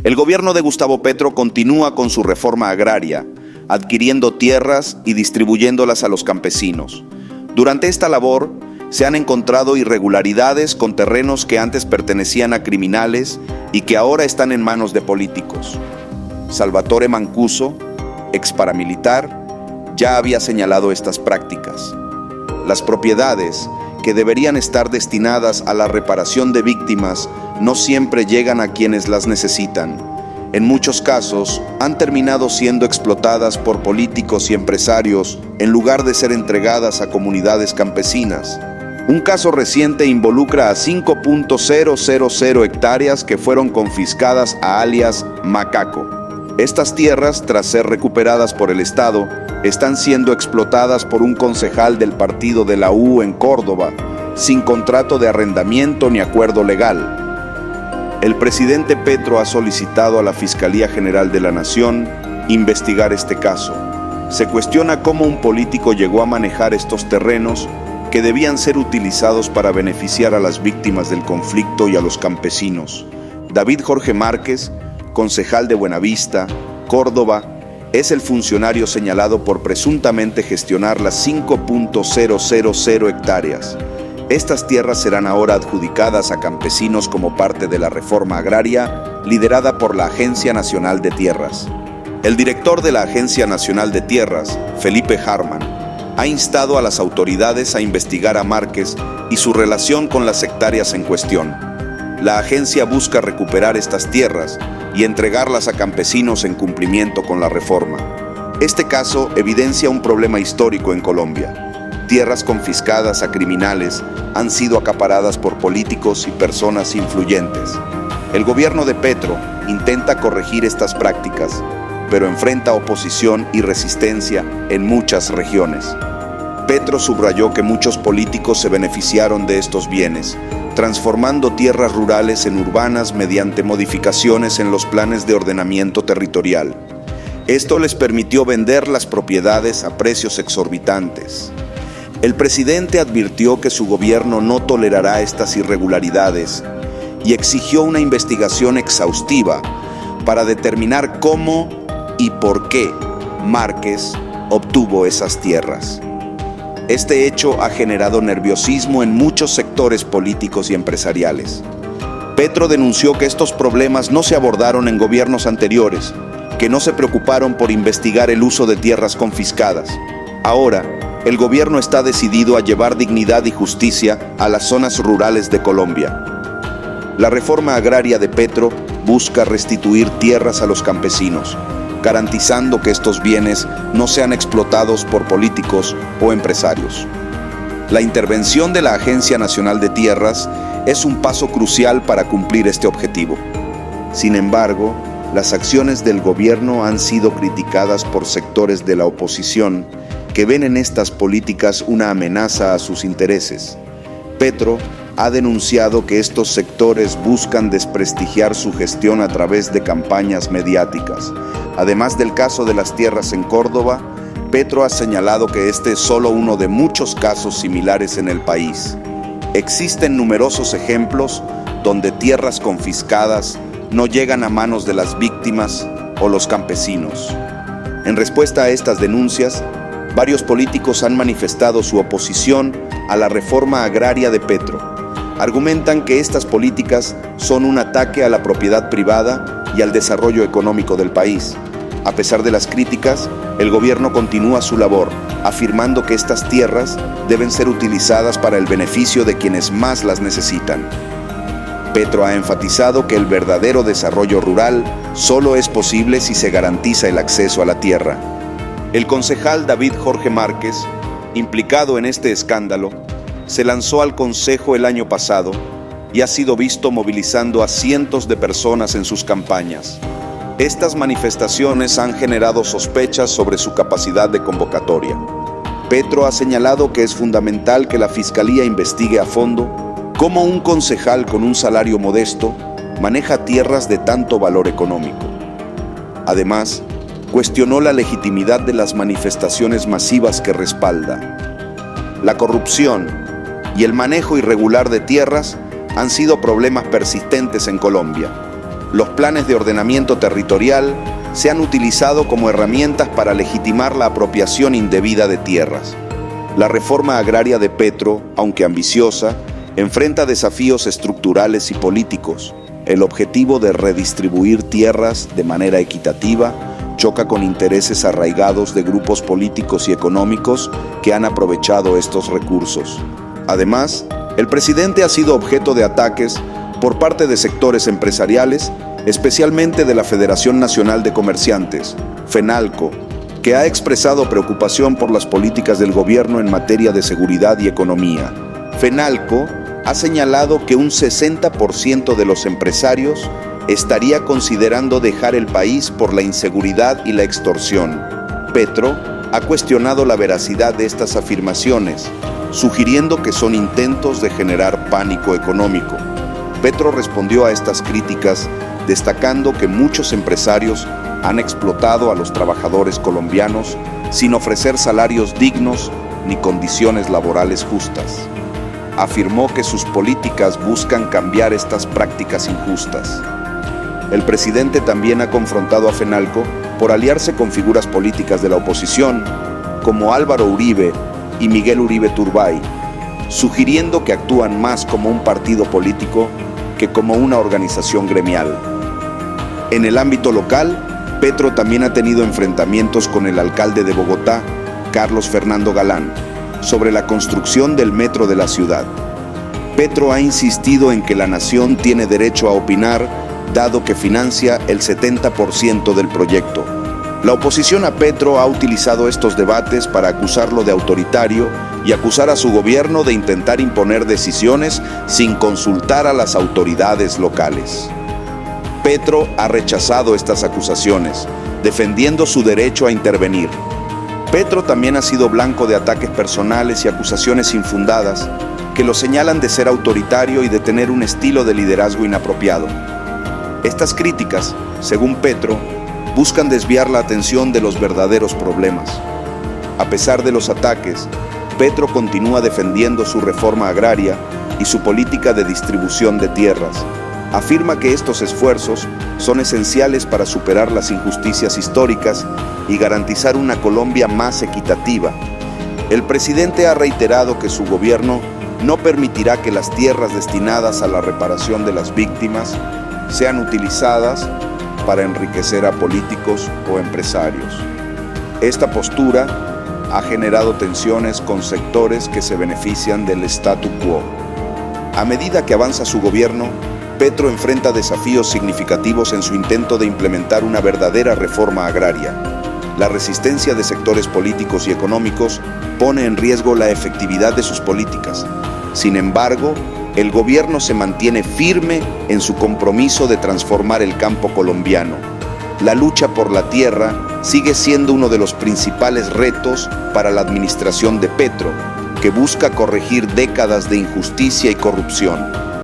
El gobierno de Gustavo Petro continúa con su reforma agraria, adquiriendo tierras y distribuyéndolas a los campesinos. Durante esta labor, se han encontrado irregularidades con terrenos que antes pertenecían a criminales y que ahora están en manos de políticos. Salvatore Mancuso, ex paramilitar, ya había señalado estas prácticas. Las propiedades que deberían estar destinadas a la reparación de víctimas no siempre llegan a quienes las necesitan. En muchos casos, han terminado siendo explotadas por políticos y empresarios en lugar de ser entregadas a comunidades campesinas. Un caso reciente involucra a 5.000 hectáreas que fueron confiscadas a alias Macaco. Estas tierras, tras ser recuperadas por el Estado, están siendo explotadas por un concejal del partido de la U en Córdoba, sin contrato de arrendamiento ni acuerdo legal. El presidente Petro ha solicitado a la Fiscalía General de la Nación investigar este caso. Se cuestiona cómo un político llegó a manejar estos terrenos que debían ser utilizados para beneficiar a las víctimas del conflicto y a los campesinos. David Jorge Márquez, concejal de Buenavista, Córdoba, es el funcionario señalado por presuntamente gestionar las 5.000 hectáreas. Estas tierras serán ahora adjudicadas a campesinos como parte de la reforma agraria liderada por la Agencia Nacional de Tierras. El director de la Agencia Nacional de Tierras, Felipe Harman, ha instado a las autoridades a investigar a Márquez y su relación con las hectáreas en cuestión. La agencia busca recuperar estas tierras y entregarlas a campesinos en cumplimiento con la reforma. Este caso evidencia un problema histórico en Colombia. Tierras confiscadas a criminales han sido acaparadas por políticos y personas influyentes. El gobierno de Petro intenta corregir estas prácticas, pero enfrenta oposición y resistencia en muchas regiones. Petro subrayó que muchos políticos se beneficiaron de estos bienes, transformando tierras rurales en urbanas mediante modificaciones en los planes de ordenamiento territorial. Esto les permitió vender las propiedades a precios exorbitantes. El presidente advirtió que su gobierno no tolerará estas irregularidades y exigió una investigación exhaustiva para determinar cómo y por qué Márquez obtuvo esas tierras. Este hecho ha generado nerviosismo en muchos sectores políticos y empresariales. Petro denunció que estos problemas no se abordaron en gobiernos anteriores, que no se preocuparon por investigar el uso de tierras confiscadas. Ahora, el gobierno está decidido a llevar dignidad y justicia a las zonas rurales de Colombia. La reforma agraria de Petro busca restituir tierras a los campesinos, garantizando que estos bienes no sean explotados por políticos o empresarios. La intervención de la Agencia Nacional de Tierras es un paso crucial para cumplir este objetivo. Sin embargo, las acciones del gobierno han sido criticadas por sectores de la oposición que ven en estas políticas una amenaza a sus intereses. Petro ha denunciado que estos sectores buscan desprestigiar su gestión a través de campañas mediáticas. Además del caso de las tierras en Córdoba, Petro ha señalado que este es solo uno de muchos casos similares en el país. Existen numerosos ejemplos donde tierras confiscadas no llegan a manos de las víctimas o los campesinos. En respuesta a estas denuncias, varios políticos han manifestado su oposición a la reforma agraria de Petro. Argumentan que estas políticas son un ataque a la propiedad privada y al desarrollo económico del país. A pesar de las críticas, el gobierno continúa su labor, afirmando que estas tierras deben ser utilizadas para el beneficio de quienes más las necesitan. Petro ha enfatizado que el verdadero desarrollo rural solo es posible si se garantiza el acceso a la tierra. El concejal David Jorge Márquez, implicado en este escándalo, se lanzó al Consejo el año pasado y ha sido visto movilizando a cientos de personas en sus campañas. Estas manifestaciones han generado sospechas sobre su capacidad de convocatoria. Petro ha señalado que es fundamental que la Fiscalía investigue a fondo cómo un concejal con un salario modesto maneja tierras de tanto valor económico. Además, cuestionó la legitimidad de las manifestaciones masivas que respalda. La corrupción y el manejo irregular de tierras han sido problemas persistentes en Colombia. los planes de ordenamiento territorial se han utilizado como herramientas para legitimar la apropiación indebida de tierras. La reforma agraria de Petro, aunque ambiciosa, enfrenta desafíos estructurales y políticos. El objetivo de redistribuir tierras de manera equitativa choca con intereses arraigados de grupos políticos y económicos que han aprovechado estos recursos. Además, el presidente ha sido objeto de ataques por parte de sectores empresariales, especialmente de la Federación Nacional de Comerciantes, FENALCO, que ha expresado preocupación por las políticas del gobierno en materia de seguridad y economía. FENALCO ha señalado que un 60% de los empresarios estaría considerando dejar el país por la inseguridad y la extorsión. Petro ha cuestionado la veracidad de estas afirmaciones, sugiriendo que son intentos de generar pánico económico. Petro respondió a estas críticas destacando que muchos empresarios han explotado a los trabajadores colombianos sin ofrecer salarios dignos ni condiciones laborales justas. Afirmó que sus políticas buscan cambiar estas prácticas injustas. El presidente también ha confrontado a FENALCO por aliarse con figuras políticas de la oposición, como Álvaro Uribe y Miguel Uribe Turbay, sugiriendo que actúan más como un partido político que como una organización gremial. En el ámbito local, Petro también ha tenido enfrentamientos con el alcalde de Bogotá, Carlos Fernando Galán, sobre la construcción del metro de la ciudad. Petro ha insistido en que la nación tiene derecho a opinar, dado que financia el 70% del proyecto. La oposición a Petro ha utilizado estos debates para acusarlo de autoritario y acusar a su gobierno de intentar imponer decisiones sin consultar a las autoridades locales. Petro ha rechazado estas acusaciones, defendiendo su derecho a intervenir. Petro también ha sido blanco de ataques personales y acusaciones infundadas que lo señalan de ser autoritario y de tener un estilo de liderazgo inapropiado. Estas críticas, según Petro, buscan desviar la atención de los verdaderos problemas. A pesar de los ataques, Petro continúa defendiendo su reforma agraria y su política de distribución de tierras. Afirma que estos esfuerzos son esenciales para superar las injusticias históricas y garantizar una Colombia más equitativa. El presidente ha reiterado que su gobierno no permitirá que las tierras destinadas a la reparación de las víctimas sean utilizadas para enriquecer a políticos o empresarios. Esta postura ha generado tensiones con sectores que se benefician del statu quo. A medida que avanza su gobierno, Petro enfrenta desafíos significativos en su intento de implementar una verdadera reforma agraria. La resistencia de sectores políticos y económicos pone en riesgo la efectividad de sus políticas. Sin embargo, el gobierno se mantiene firme en su compromiso de transformar el campo colombiano. La lucha por la tierra sigue siendo uno de los principales retos para la administración de Petro, que busca corregir décadas de injusticia y corrupción.